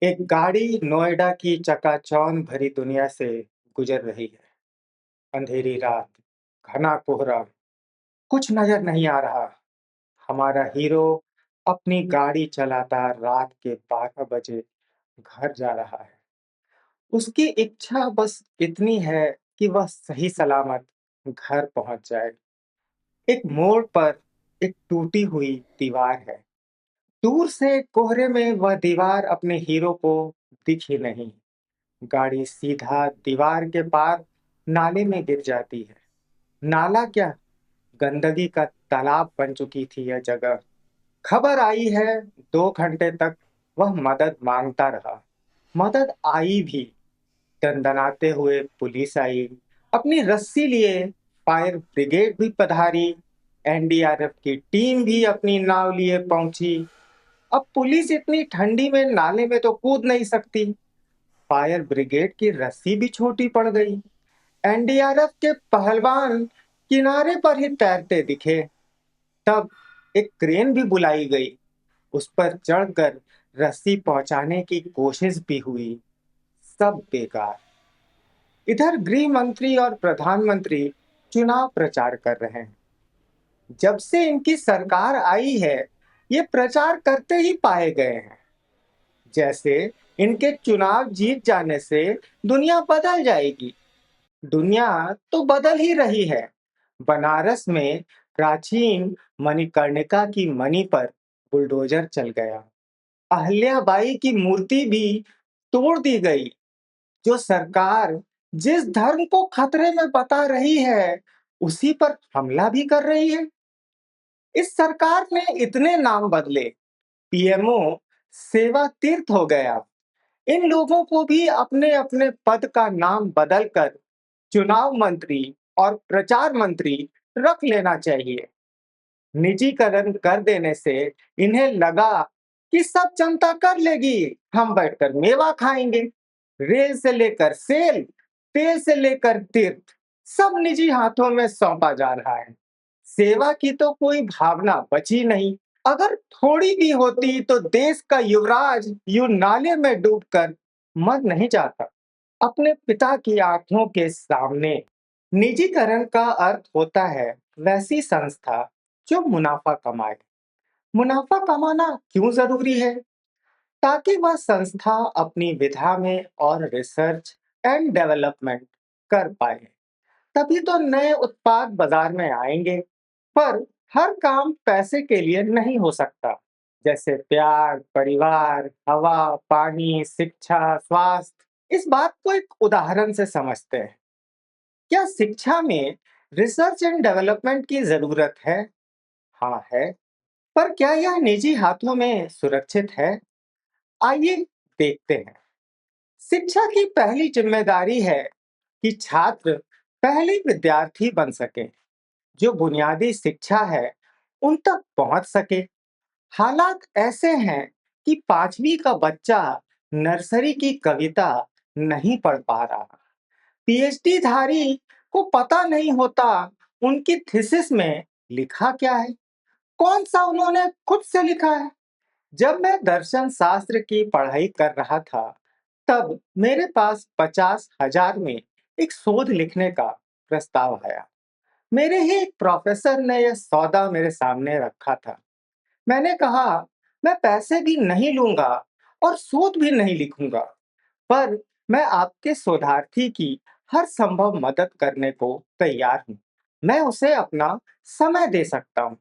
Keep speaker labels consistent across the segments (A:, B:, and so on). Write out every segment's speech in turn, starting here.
A: एक गाड़ी नोएडा की चकाचौंध भरी दुनिया से गुजर रही है। अंधेरी रात, घना कोहरा, कुछ नजर नहीं आ रहा। हमारा हीरो अपनी गाड़ी चलाता रात के 12 बजे घर जा रहा है। उसकी इच्छा बस इतनी है कि वह सही सलामत घर पहुंच जाए। एक मोड़ पर एक टूटी हुई दीवार है। दूर से कोहरे में वह दीवार अपने हीरो को दिख ही नहीं। गाड़ी सीधा दीवार के पार नाले में गिर जाती है। नाला क्या, गंदगी का तालाब बन चुकी थी यह जगह। खबर आई है, 2 घंटे तक वह मदद मांगता रहा। मदद आई भी। दंदनाते हुए पुलिस आई, अपनी रस्सी लिए। फायर ब्रिगेड भी पधारी। एनडीआरएफ की टीम भी अपनी नाव लिए पहुंची। अब पुलिस इतनी ठंडी में नाले में तो कूद नहीं सकती। फायर ब्रिगेड की रस्सी भी छोटी पड़ गई। एनडीआरएफ के पहलवान किनारे पर ही तैरते दिखे। तब एक क्रेन भी बुलाई गई। उस पर चढ़कर रस्सी पहुंचाने की कोशिश भी हुई। सब बेकार। इधर गृह मंत्री और प्रधानमंत्री चुनाव प्रचार कर रहे हैं। जब से इनकी सरकार आई है, ये प्रचार करते ही पाए गए हैं। जैसे इनके चुनाव जीत जाने से दुनिया बदल जाएगी। दुनिया तो बदल ही रही है। बनारस में प्राचीन मणिकर्णिका की मणि पर बुलडोजर चल गया। अहल्याबाई की मूर्ति भी तोड़ दी गई। जो सरकार जिस धर्म को खतरे में बता रही है, उसी पर हमला भी कर रही है। इस सरकार ने इतने नाम बदले, पीएमओ सेवा तीर्थ हो गया। इन लोगों को भी अपने अपने पद का नाम बदलकर चुनाव मंत्री और प्रचार मंत्री रख लेना चाहिए। निजीकरण कर देने से इन्हें लगा कि सब जनता कर लेगी, हम बैठकर मेवा खाएंगे। रेल से लेकर सेल, तेल से लेकर तीर्थ, सब निजी हाथों में सौंपा जा रहा है। सेवा की तो कोई भावना बची नहीं। अगर थोड़ी भी होती तो देश का युवराज यूं नाले में डूबकर मर नहीं जाता। अपने पिता की आंखों के सामने। निजीकरण का अर्थ होता है वैसी संस्था जो मुनाफा कमाए। मुनाफा कमाना क्यों जरूरी है? ताकि वह संस्था अपनी विधा में और रिसर्च एंड डेवलपमेंट कर पाए। तभी तो नए उत्पाद बाजार में आएंगे। पर हर काम पैसे के लिए नहीं हो सकता। जैसे प्यार, परिवार, हवा, पानी, शिक्षा, स्वास्थ्य। इस बात को एक उदाहरण से समझते हैं। क्या शिक्षा में रिसर्च एंड डेवलपमेंट की जरूरत है? हाँ है। पर क्या यह निजी हाथों में सुरक्षित है? आइए देखते हैं। शिक्षा की पहली जिम्मेदारी है कि छात्र पहले विद्यार्थी बन सके। जो बुनियादी शिक्षा है उन तक पहुंच सके। हालात ऐसे हैं कि 5वीं का बच्चा नर्सरी की कविता नहीं पढ़ पा रहा। पीएचडी धारी को पता नहीं होता उनकी थीसिस में लिखा क्या है, कौन सा उन्होंने खुद से लिखा है। जब मैं दर्शन शास्त्र की पढ़ाई कर रहा था, तब मेरे पास 50,000 में एक शोध लिखने का प्रस्ताव आया। मेरे ही एक प्रोफेसर ने यह सौदा मेरे सामने रखा था। मैंने कहा, मैं पैसे भी नहीं लूंगा और शोध भी नहीं लिखूंगा, पर मैं आपके शोधार्थी की हर संभव मदद करने को तैयार हूँ। मैं उसे अपना समय दे सकता हूँ।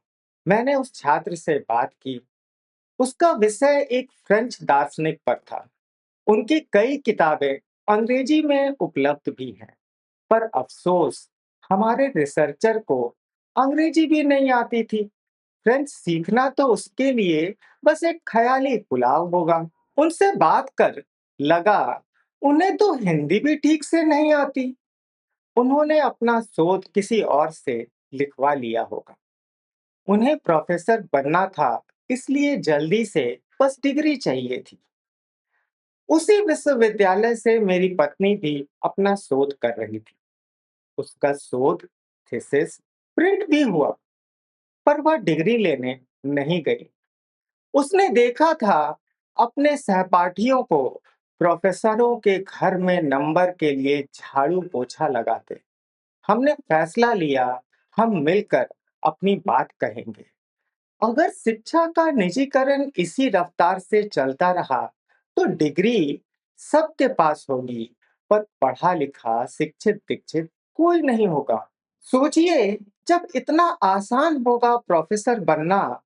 A: मैंने उस छात्र से बात की। उसका विषय एक फ्रेंच दार्शनिक पर था। उनकी कई किताबें अंग्रेजी में उपलब्ध भी हैं। पर अफसोस, हमारे रिसर्चर को अंग्रेजी भी नहीं आती थी। फ्रेंच सीखना तो उसके लिए बस एक ख्याली पुलाव होगा। उनसे बात कर लगा उन्हें तो हिंदी भी ठीक से नहीं आती। उन्होंने अपना शोध किसी और से लिखवा लिया होगा। उन्हें प्रोफेसर बनना था, इसलिए जल्दी से बस डिग्री चाहिए थी। उसी विश्वविद्यालय से मेरी पत्नी भी अपना शोध कर रही थी। उसका शोध थीसिस प्रिंट भी हुआ, पर वह डिग्री लेने नहीं गई। उसने देखा था अपने सहपाठियों को प्रोफेसरों के घर में नंबर के लिए झाड़ू पोछा लगाते। हमने फैसला लिया, हम मिलकर अपनी बात कहेंगे। अगर शिक्षा का निजीकरण इसी रफ्तार से चलता रहा, तो डिग्री सबके पास होगी, पर पढ़ा लिखा शिक्षित दीक्षित कोई नहीं होगा। सोचिए, जब इतना आसान होगा प्रोफेसर बनना,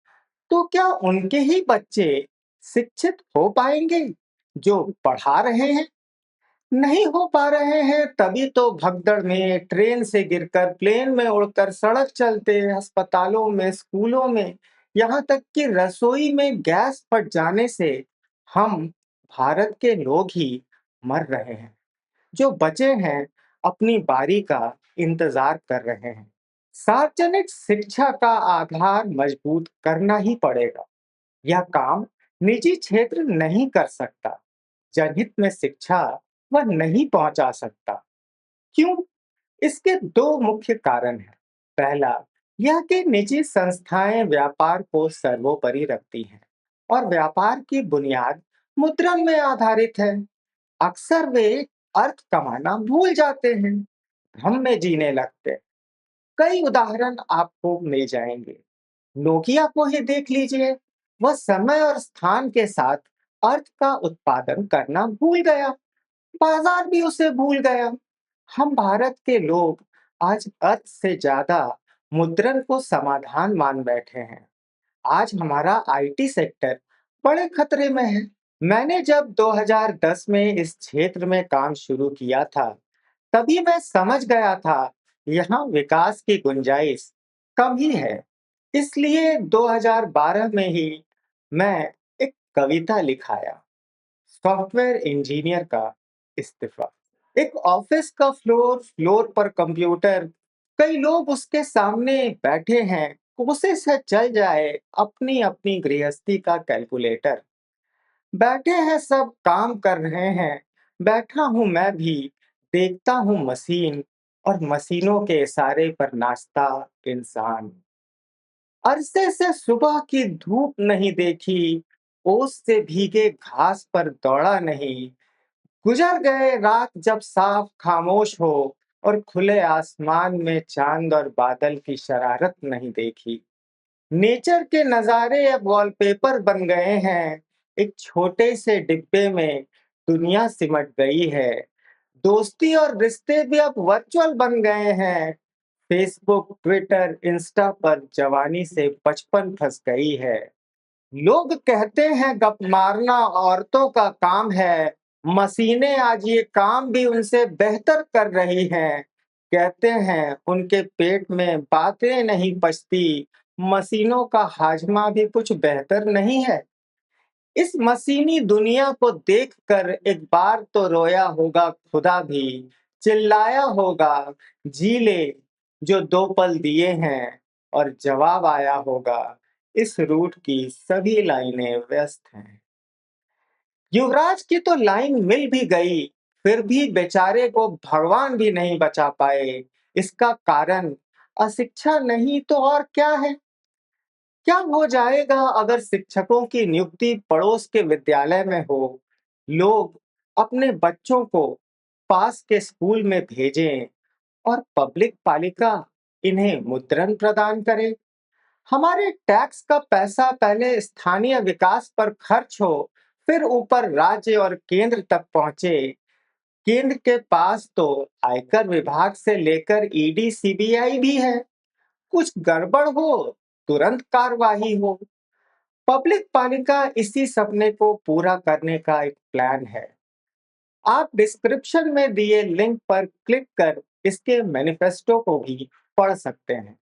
A: तो क्या उनके ही बच्चे शिक्षित हो पाएंगे जो पढ़ा रहे हैं? नहीं हो पा रहे हैं, तभी तो भगदड़ में, ट्रेन से गिरकर, प्लेन में उड़कर, सड़क चलते, अस्पतालों में, स्कूलों में, यहाँ तक कि रसोई में गैस फट जाने से हम भारत के लोग ही मर रहे हैं। जो बचे हैं, अपनी बारी का इंतजार कर रहे हैं। सार्वजनिक शिक्षा का आधार मजबूत करना ही पड़ेगा। यह काम निजी क्षेत्र नहीं कर सकता। जनहित में शिक्षा वह नहीं पहुंचा सकता। क्यों? इसके दो मुख्य कारण हैं। पहला, यह कि निजी संस्थाएं व्यापार को सर्वोपरि रखती हैं और व्यापार की बुनियाद मुद्रण में आधारित है। अक्सर वे अर्थ कमाना भूल जाते हैं, भ्रम में जीने लगते। कई उदाहरण आपको मिल जाएंगे। नोकिया को ही देख लीजिए, वह समय और स्थान के साथ अर्थ का उत्पादन करना भूल गया, बाजार भी उसे भूल गया। हम भारत के लोग आज अर्थ से ज्यादा मुद्रण को समाधान मान बैठे हैं। आज हमारा आईटी सेक्टर बड़े खतरे में है। मैंने जब 2010 में इस क्षेत्र में काम शुरू किया था, तभी मैं समझ गया था यहाँ विकास की गुंजाइश कम ही है। इसलिए 2012 में ही मैं एक कविता लिखाया, सॉफ्टवेयर इंजीनियर का इस्तीफा। एक ऑफिस का फ्लोर, फ्लोर पर कंप्यूटर, कई लोग उसके सामने बैठे हैं, कोशिश है चल जाए अपनी अपनी गृहस्थी का कैलकुलेटर। बैठे हैं सब, काम कर रहे हैं, बैठा हूं मैं भी, देखता हूं मशीन, और मशीनों के इशारे पर नाचता इंसान। अरसे से सुबह की धूप नहीं देखी, ओस से भीगे घास पर दौड़ा नहीं। गुजर गए रात जब साफ खामोश हो, और खुले आसमान में चांद और बादल की शरारत नहीं देखी। नेचर के नजारे अब वॉलपेपर बन गए हैं। एक छोटे से डिब्बे में दुनिया सिमट गई है। दोस्ती और रिश्ते भी अब वर्चुअल बन गए हैं। फेसबुक, ट्विटर, इंस्टा पर जवानी से बचपन फंस गई है। लोग कहते हैं गप मारना औरतों का काम है, मशीनें आज ये काम भी उनसे बेहतर कर रही हैं। कहते हैं उनके पेट में बातें नहीं पचती, मशीनों का हाजमा भी कुछ बेहतर नहीं है। इस मशीनी दुनिया को देखकर एक बार तो रोया होगा खुदा भी, चिल्लाया होगा जी ले जो दो पल दिए हैं, और जवाब आया होगा इस रूट की सभी लाइनें व्यस्त हैं। युवराज की तो लाइन मिल भी गई, फिर भी बेचारे को भगवान भी नहीं बचा पाए। इसका कारण अशिक्षा नहीं तो और क्या है? क्या हो जाएगा अगर शिक्षकों की नियुक्ति पड़ोस के विद्यालय में हो? लोग अपने बच्चों को पास के स्कूल में भेजें और पब्लिक पालिका इन्हें मुद्रण प्रदान करे। हमारे टैक्स का पैसा पहले स्थानीय विकास पर खर्च हो, फिर ऊपर राज्य और केंद्र तक पहुंचे। केंद्र के पास तो आयकर विभाग से लेकर ईडी सीबीआई भी है। कुछ गड़बड़ हो, तुरंत कार्रवाई हो। पब्लिक पालिका इसी सपने को पूरा करने का एक प्लान है। आप डिस्क्रिप्शन में दिए लिंक पर क्लिक कर इसके मैनिफेस्टो को भी पढ़ सकते हैं।